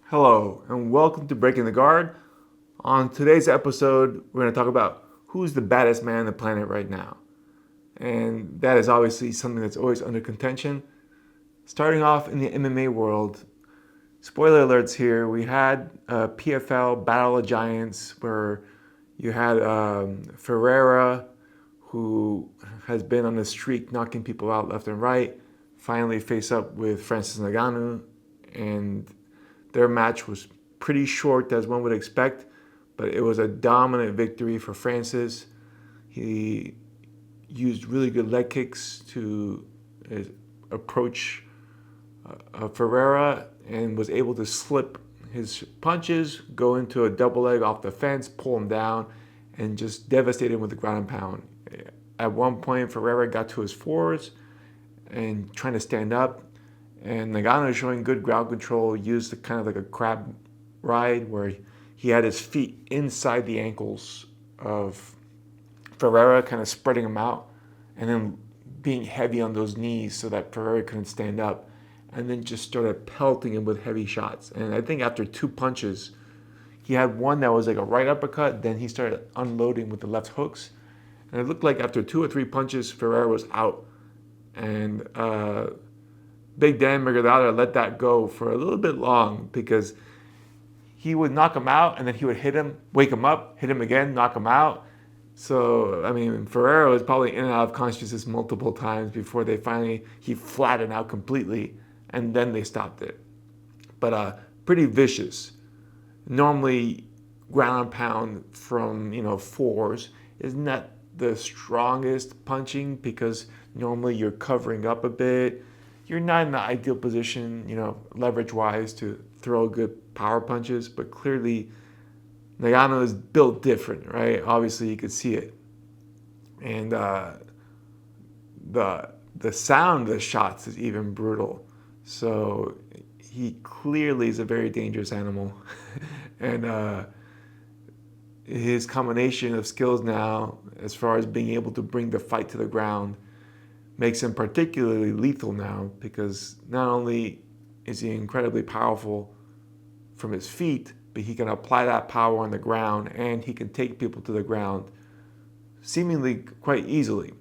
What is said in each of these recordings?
Hello, and welcome to Breaking the Guard. On today's episode, we're going to talk about who's the baddest man on the planet right now. And that is obviously something that's always under contention. Starting off in the MMA world, spoiler alerts here, we had PFL Battle of Giants where you had Ferreira, who has been on a streak knocking people out left and right, finally face up with Francis Ngannou, and their match was pretty short, as one would expect, but it was a dominant victory for Francis. He used really good leg kicks to approach Ferreira and was able to slip his punches, go into a double leg off the fence, pull him down, and just devastate him with the ground and pound. At one point, Ferreira got to his fours and trying to stand up, and Ngannou showing good ground control, used kind of like a crab ride where he had his feet inside the ankles of Ferreira, kind of spreading them out, and then being heavy on those knees so that Ferreira couldn't stand up, and then just started pelting him with heavy shots. And I think after two punches, he had one that was like a right uppercut, then he started unloading with the left hooks. And it looked like after two or three punches, Ferreira was out. And Big Dan Miguelada let that go for a little bit long because he would knock him out and then he would hit him, wake him up, hit him again, knock him out. So, I mean, Ferreira was probably in and out of consciousness multiple times before he flattened out completely, and then they stopped it. But pretty vicious. Normally, ground and pound from, fours is not the strongest punching because normally you're covering up a bit. You're not in the ideal position, leverage-wise to throw good power punches, but clearly Ngannou is built different, right? Obviously, you could see it. And the sound of the shots is even brutal. So he clearly is a very dangerous animal. And his combination of skills now, as far as being able to bring the fight to the ground, makes him particularly lethal now because not only is he incredibly powerful from his feet, but he can apply that power on the ground and he can take people to the ground seemingly quite easily.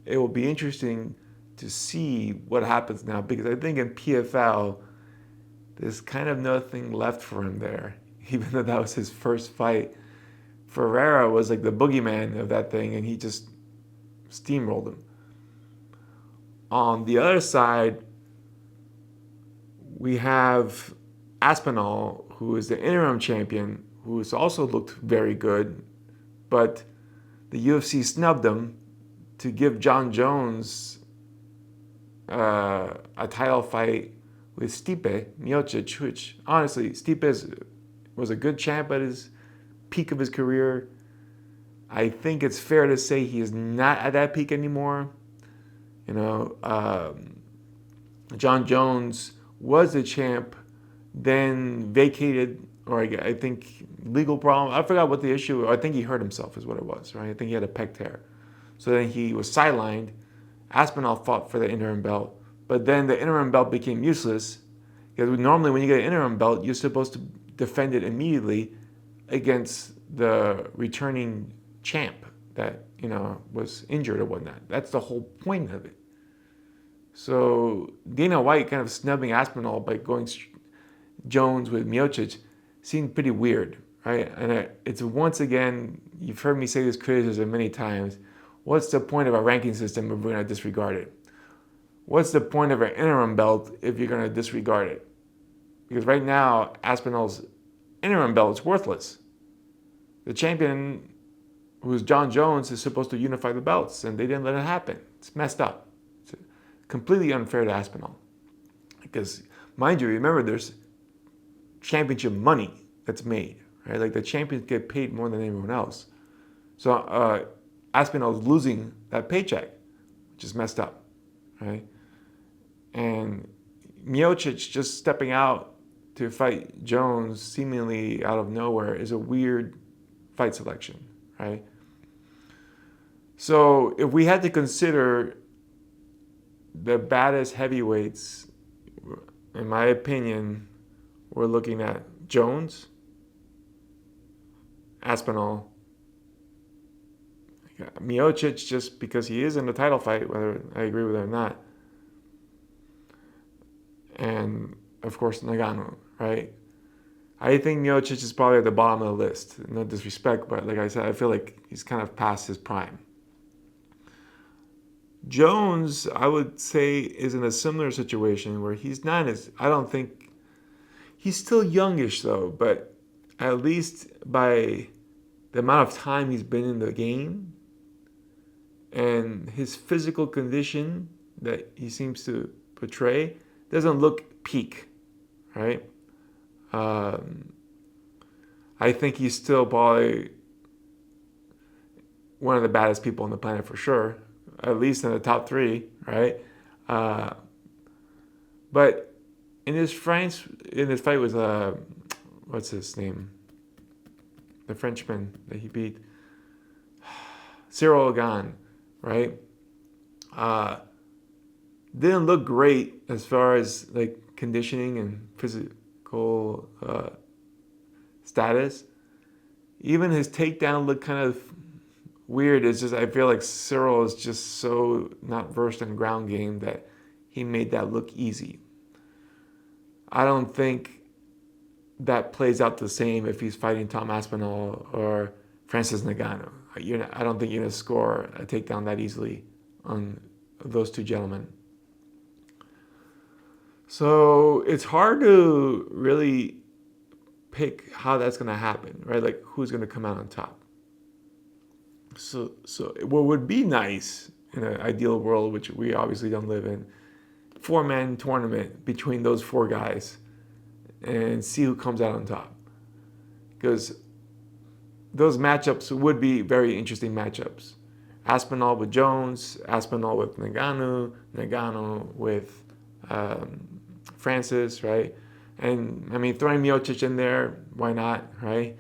It will be interesting to see what happens now because I think in PFL, there's kind of nothing left for him there, even though that was his first fight. Ferreira was like the boogeyman of that thing and he just steamrolled him. On the other side, we have Aspinall, who is the interim champion, who has also looked very good, but the UFC snubbed him to give Jon Jones a title fight with Stipe Miocic, which honestly, Stipe was a good champ at his peak of his career. I think it's fair to say he is not at that peak anymore. Jon Jones was the champ, then vacated, or I think legal problem. I forgot what the issue. I think he hurt himself, is what it was, right? I think he had a pec tear. So then he was sidelined. Aspinall fought for the interim belt, but then the interim belt became useless because normally when you get an interim belt, you're supposed to defend it immediately against the returning champ that was injured or whatnot. That's the whole point of it. So Dana White kind of snubbing Aspinall by going Jones with Miocic seemed pretty weird, right? And it's once again, you've heard me say this criticism many times. What's the point of a ranking system if we're going to disregard it? What's the point of an interim belt if you're going to disregard it? Because right now, Aspinall's interim belt is worthless. The champion, who's Jon Jones, is supposed to unify the belts, and they didn't let it happen. It's messed up. It's completely unfair to Aspinall. Because, mind you, remember, there's championship money that's made, right? Like the champions get paid more than everyone else. So Aspinall's losing that paycheck, which is messed up, right? And Miocic just stepping out to fight Jones seemingly out of nowhere is a weird fight selection, right? So if we had to consider the baddest heavyweights, in my opinion, we're looking at Jones, Aspinall, Miocic, just because he is in the title fight, whether I agree with it or not, and of course Ngannou, right? I think Miocic is probably at the bottom of the list. No disrespect, but like I said, I feel like he's kind of past his prime. Jones, I would say, is in a similar situation where he's not as, I don't think, he's still youngish though, but at least by the amount of time he's been in the game and his physical condition that he seems to portray doesn't look peak, right? I think he's still probably one of the baddest people on the planet for sure, at least in the top three, right? But in his fight with what's his name, the Frenchman that he beat, Cyril Gane, right? Didn't look great as far as like conditioning and physical status. Even his takedown looked kind of weird. It's just I feel like Cyril is just so not versed in ground game that he made that look easy. I don't think that plays out the same if he's fighting Tom Aspinall or Francis Ngannou. I don't think you're going to score a takedown that easily on those two gentlemen. So it's hard to really pick how that's going to happen, right? Like who's going to come out on top. So what would be nice in an ideal world, which we obviously don't live in, 4-man tournament between those four guys and see who comes out on top. Because those matchups would be very interesting matchups. Aspinall with Jones, Aspinall with Ngannou, Ngannou with Francis, right? And I mean, throwing Miocic in there, why not, right?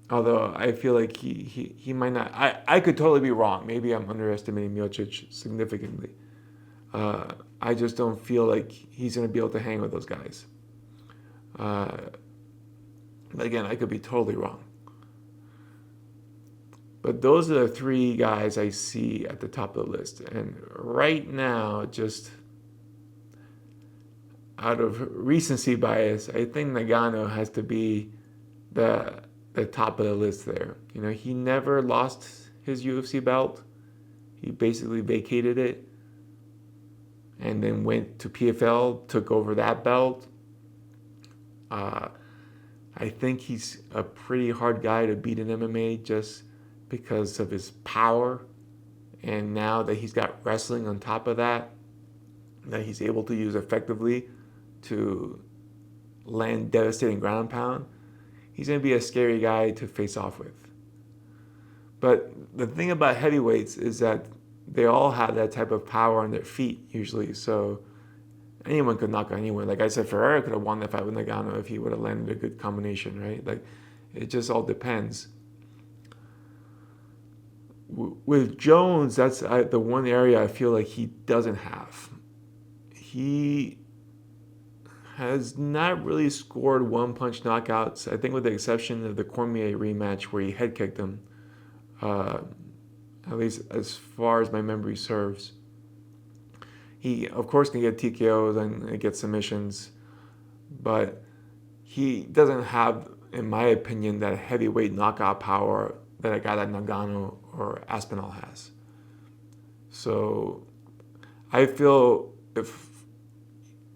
Although I feel like he might not. I could totally be wrong. Maybe I'm underestimating Miocic significantly. I just don't feel like he's going to be able to hang with those guys. But again, I could be totally wrong. But those are the three guys I see at the top of the list. And right now, just out of recency bias, I think Ngannou has to be the top of the list there. You know, he never lost his UFC belt. He basically vacated it and then went to PFL, took over that belt. I think he's a pretty hard guy to beat in MMA just because of his power. And now that he's got wrestling on top of that he's able to use effectively to land devastating ground and pound, he's going to be a scary guy to face off with. But the thing about heavyweights is that they all have that type of power on their feet usually. So anyone could knock anyone. Like I said, Ferreira could have won that fight with Ngannou if he would have landed a good combination, right? Like it just all depends. With Jones, that's the one area I feel like he doesn't have. He has not really scored one-punch knockouts. I think with the exception of the Cormier rematch where he head kicked him, at least as far as my memory serves. He, of course, can get TKOs and get submissions, but he doesn't have, in my opinion, that heavyweight knockout power that a guy like Ngannou or Aspinall has. So I feel if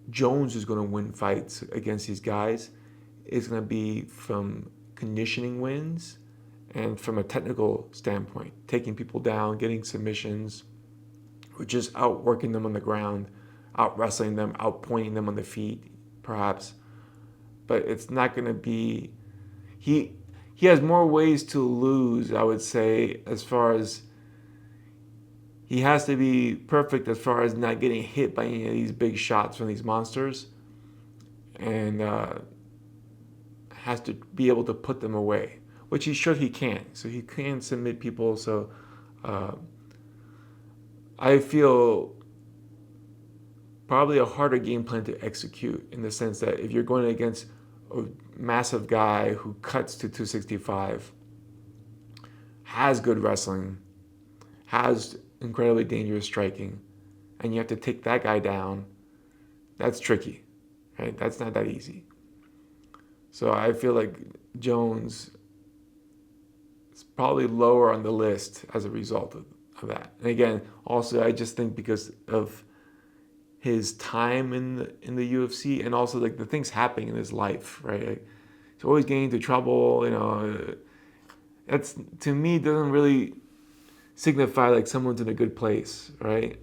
Jones is going to win fights against these guys, it's going to be from conditioning wins and from a technical standpoint, taking people down, getting submissions, or just outworking them on the ground, out wrestling them, out pointing them on the feet, perhaps. But it's not going to be. He has more ways to lose, I would say, as far as he has to be perfect as far as not getting hit by any of these big shots from these monsters, and has to be able to put them away, which he can. So he can submit people. So I feel probably a harder game plan to execute, in the sense that if you're going against a massive guy who cuts to 265, has good wrestling, has incredibly dangerous striking, and you have to take that guy down, that's tricky, right? That's not that easy. So I feel like Jones is probably lower on the list as a result of that. And again, also I just think because of his time in the UFC, and also like the things happening in his life, right? Like, he's always getting into trouble, you know. That's, to me, doesn't really signify like someone's in a good place, right?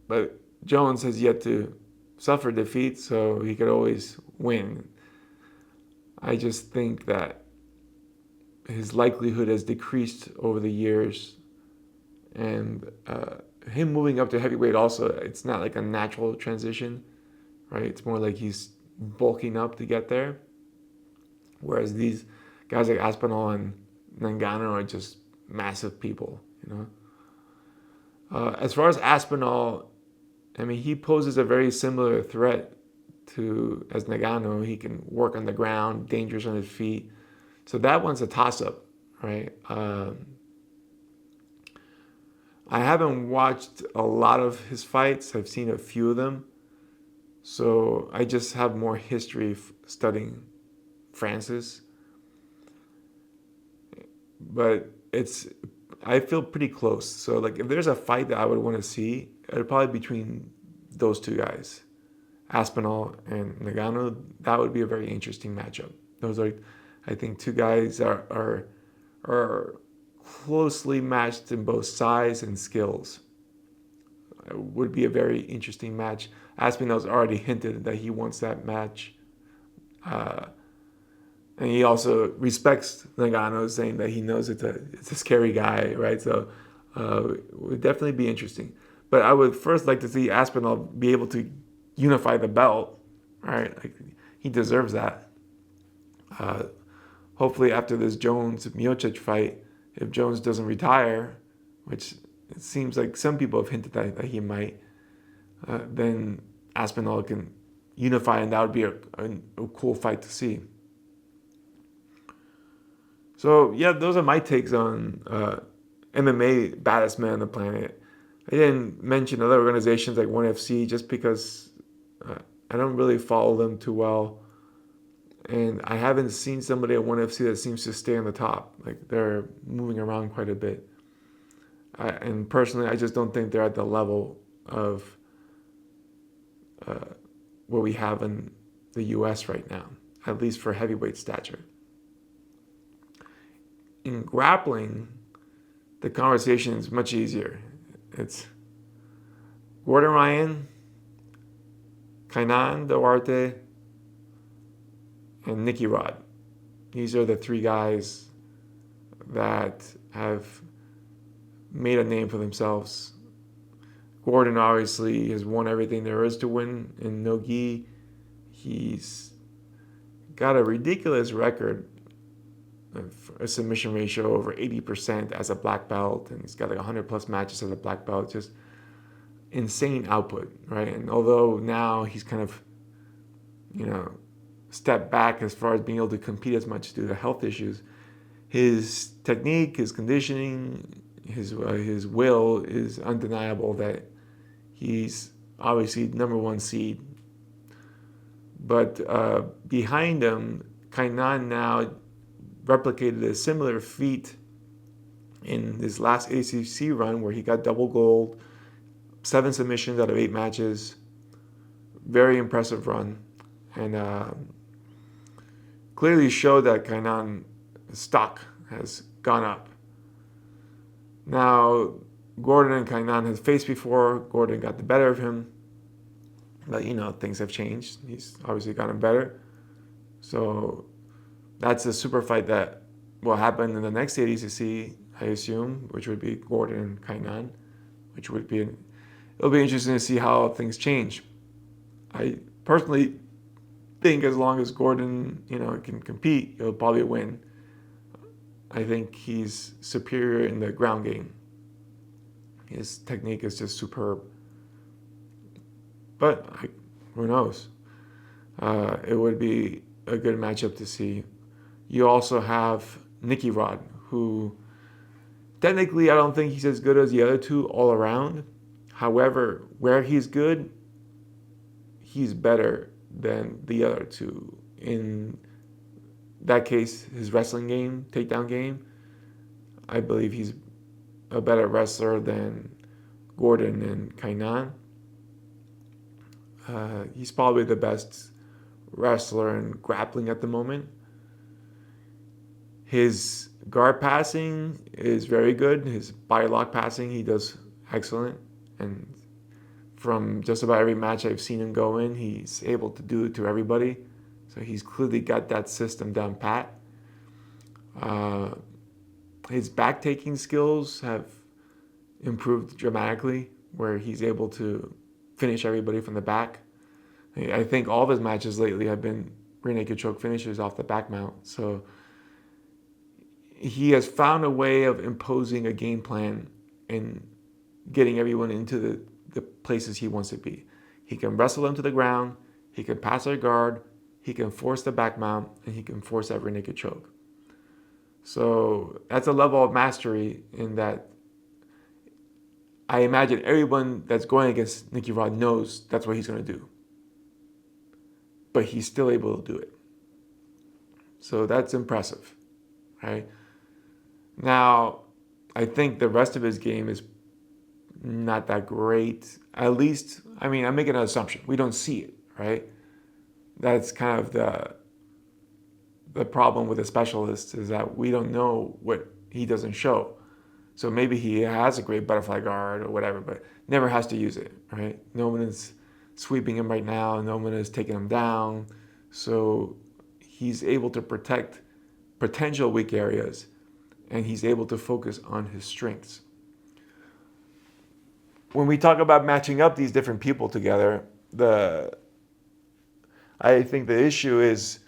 But Jones has yet to suffer defeat, so he could always win. I just think that his likelihood has decreased over the years, and him moving up to heavyweight also, it's not like a natural transition, right? It's more like he's bulking up to get there, whereas these guys like Aspinall and Ngannou are just massive people, you know. As far as Aspinall, I mean, he poses a very similar threat as Ngannou. He can work on the ground, dangerous on his feet. So that one's a toss-up, right? I haven't watched a lot of his fights. I've seen a few of them. So I just have more history studying Francis. But I feel pretty close. So like if there's a fight that I would want to see, it would probably be between those two guys, Aspinall and Ngannou. That would be a very interesting matchup. Those are, I think, two guys are closely matched in both size and skills. It would be a very interesting match. Aspinall's already hinted that he wants that match. And he also respects Ngannou, saying that he knows it's a scary guy, right? So it would definitely be interesting. But I would first like to see Aspinall be able to unify the belt, right? Like, he deserves that. Hopefully after this Jones Miocic fight, if Jones doesn't retire, which it seems like some people have hinted that he might, then Aspinall can unify, and that would be a cool fight to see. So yeah, those are my takes on MMA baddest man on the planet. I didn't mention other organizations like ONE FC just because I don't really follow them too well, and I haven't seen somebody at ONE FC that seems to stay on the top. Like, they're moving around quite a bit, and personally, I just don't think they're at the level of what we have in the U.S. right now, at least for heavyweight stature. In grappling, the conversation is much easier. It's Gordon Ryan, Kaynan Duarte, and Nicky Rod. These are the three guys that have made a name for themselves. Gordon obviously has won everything there is to win in no-gi. He's got a ridiculous record, a submission ratio over 80% as a black belt, and he's got like 100 plus matches as a black belt. Just insane output, right? And although now he's kind of, stepped back as far as being able to compete as much due to health issues, his technique, his conditioning, his will is undeniable that he's obviously number one seed. But behind him, Kaynan now replicated a similar feat in his last ACC run, where he got double gold, 7 submissions out of 8 matches. Very impressive run, and clearly showed that Kaynan's stock has gone up. Now, Gordon and Kaynan have faced before. Gordon got the better of him, but things have changed. He's obviously gotten better. So that's a super fight that will happen in the next ADCC, I assume, which would be Gordon and Kaynan, which would be it'll be interesting to see how things change. I personally think as long as Gordon, can compete, he'll probably win. I think he's superior in the ground game. His technique is just superb. But who knows? It would be a good matchup to see. You also have Nicky Rod, who technically I don't think he's as good as the other two all around. However, where he's good, he's better than the other two. In that case, his wrestling game, takedown game, I believe he's a better wrestler than Gordon and Kaynan. He's probably the best wrestler in grappling at the moment. His guard passing is very good. His body lock passing, he does excellent. And from just about every match I've seen him go in, he's able to do it to everybody. So he's clearly got that system down pat. His back taking skills have improved dramatically, where he's able to finish everybody from the back. I think all of his matches lately have been rear naked choke finishes off the back mount. So he has found a way of imposing a game plan and getting everyone into the places he wants to be. He can wrestle them to the ground, he can pass their guard, he can force the back mount, and he can force that rear naked choke. So that's a level of mastery in that I imagine everyone that's going against Nicky Rod knows that's what he's going to do. But he's still able to do it. So that's impressive, right? Now, I think the rest of his game is not that great. At least, I mean, I'm making an assumption. We don't see it, right? That's kind of the problem with a specialist, is that we don't know what he doesn't show. So maybe he has a great butterfly guard or whatever, but never has to use it, right? No one is sweeping him right now. No one is taking him down. So he's able to protect potential weak areas, and he's able to focus on his strengths. When we talk about matching up these different people together, I think the issue is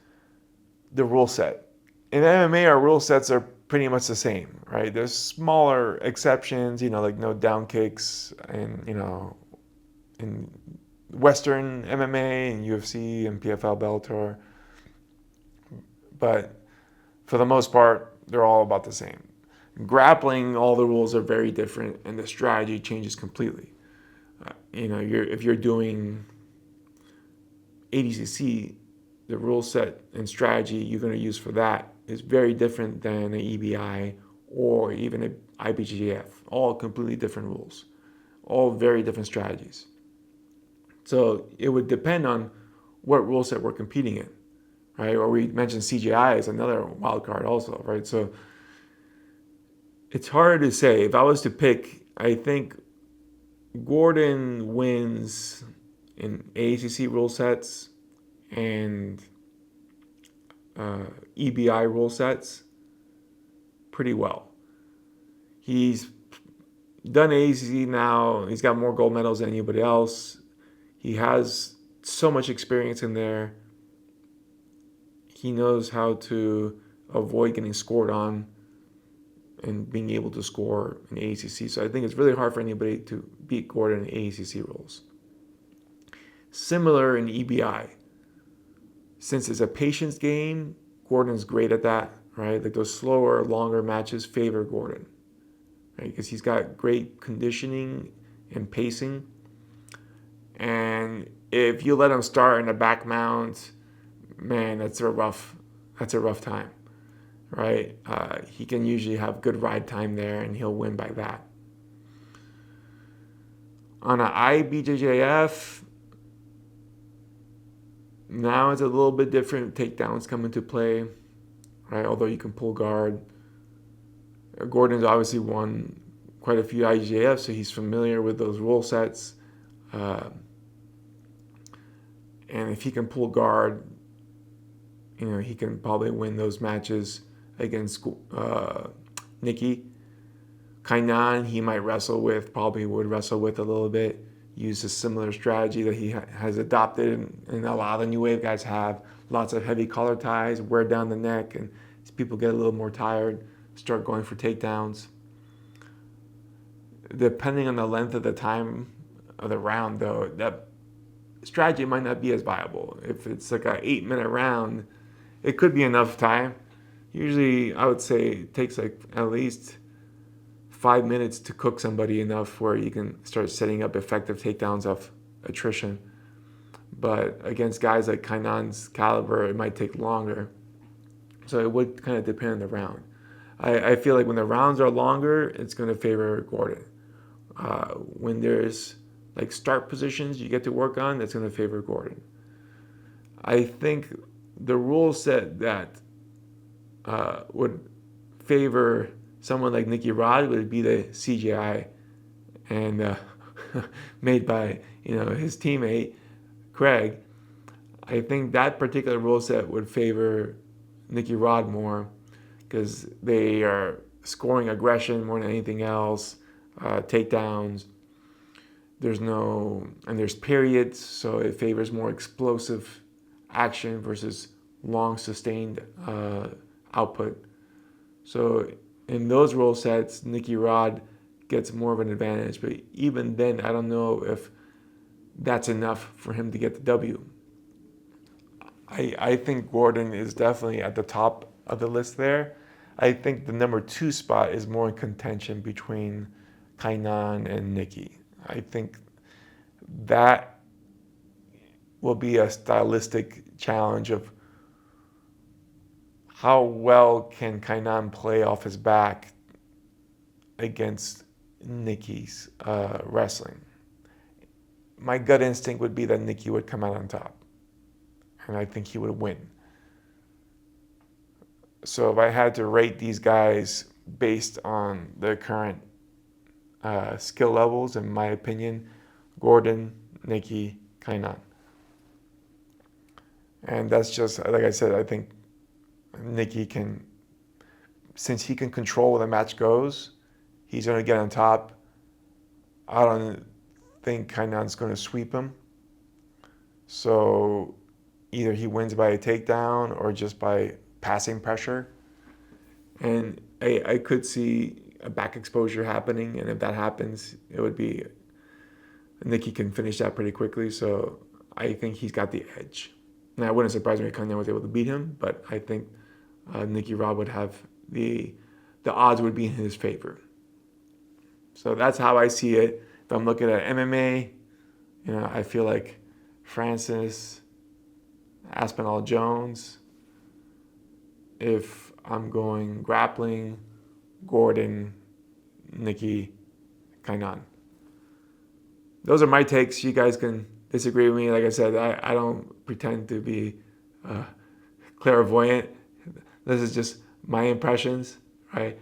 the rule set. In MMA, our rule sets are pretty much the same, right? There's smaller exceptions, like no down kicks, and in Western MMA and UFC and PFL, Bellator. But for the most part, they're all about the same. Grappling, all the rules are very different, and the strategy changes completely. If you're doing ADCC, the rule set and strategy you're going to use for that is very different than an EBI or even an IBJJF. All completely different rules, all very different strategies. So it would depend on what rule set we're competing in, right? Or we mentioned CGI as another wild card also, right? So it's hard to say. If I was to pick, I think Gordon wins in ACC rule sets and EBI rule sets pretty well. He's done ACC now. He's got more gold medals than anybody else. He has so much experience in there. He knows how to avoid getting scored on and being able to score in ACC. So I think it's really hard for anybody to beat Gordon in ACC rules. Similar in EBI. Since it's a patience game, Gordon's great at that, right? Like those slower, longer matches favor Gordon, right? Because he's got great conditioning and pacing. And if you let him start in the back mount, man, that's a rough time, right? He can usually have good ride time there, and he'll win by that. On an IBJJF, now it's a little bit different. Takedowns come into play, right? Although you can pull guard. Gordon's obviously won quite a few IBJJFs, so he's familiar with those rule sets. And if he can pull guard, he can probably win those matches against Nicky. Kaynan, he might probably would wrestle with a little bit. Use a similar strategy that he has adopted, and a lot of the new wave guys have. Lots of heavy collar ties, wear down the neck, and as people get a little more tired, start going for takedowns. Depending on the length of the time of the round, though, that strategy might not be as viable. If it's like a 8-minute round, it could be enough time. Usually, I would say it takes like at least 5 minutes to cook somebody enough where you can start setting up effective takedowns off attrition. But against guys like Kaynan's caliber, it might take longer. So it would kind of depend on the round. I feel like when the rounds are longer, it's going to favor Gordon. When there's like start positions you get to work on, that's going to favor Gordon. I think the rule set that would favor someone like Nicky Rod would be the CGI and made by his teammate Craig. I think that particular rule set would favor Nicky Rod more because they are scoring aggression more than anything else, takedowns. There's periods, so it favors more explosive action versus long sustained output. So in those rule sets, Nicky Rod gets more of an advantage, but even then, I don't know if that's enough for him to get the W. I think Gordon is definitely at the top of the list there. I think the number 2 spot is more in contention between Kaynan and Nicky. I think that will be a stylistic challenge of how well can Kaynan play off his back against Nicky's wrestling. My gut instinct would be that Nicky would come out on top, and I think he would win. So if I had to rate these guys based on their current skill levels, in my opinion, Gordon, Nicky, Kaynan. And that's just, like I said, I think Nicky can, since he can control where the match goes, he's going to get on top. I don't think Kaynan's going to sweep him. So either he wins by a takedown or just by passing pressure. And I could see a back exposure happening, and if that happens, it would be Nicky can finish that pretty quickly. So I think he's got the edge. Now, it wouldn't surprise me if Kaynan was able to beat him, but I think Nicky Rod would have the odds would be in his favor. So that's how I see it. If I'm looking at MMA, I feel like Francis, Aspinall, Jones. If I'm going grappling, Gordon, Nicky, Kaynan. Those are my takes. You guys can disagree with me. Like I said, I don't pretend to be clairvoyant. This is just my impressions, right?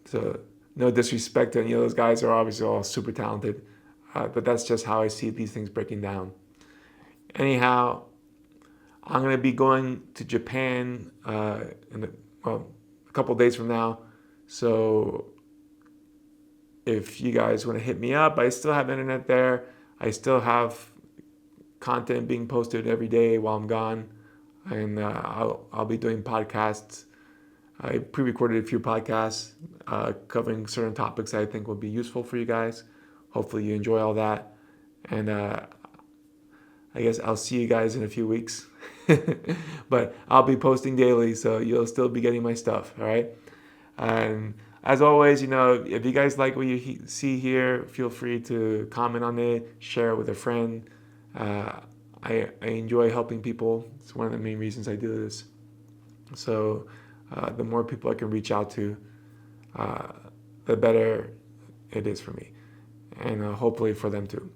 So no disrespect to any of those guys. They're obviously all super talented. But that's just how I see these things breaking down. Anyhow, I'm going to be going to Japan in a couple days from now. So if you guys want to hit me up, I still have internet there. I still have content being posted every day while I'm gone. And I'll be doing podcasts. I pre-recorded a few podcasts covering certain topics that I think will be useful for you guys. Hopefully you enjoy all that. And I guess I'll see you guys in a few weeks. But I'll be posting daily, so you'll still be getting my stuff, all right? And as always, if you guys like what you see here, feel free to comment on it, share it with a friend. I enjoy helping people. It's one of the main reasons I do this. So the more people I can reach out to, the better it is for me. And hopefully for them too.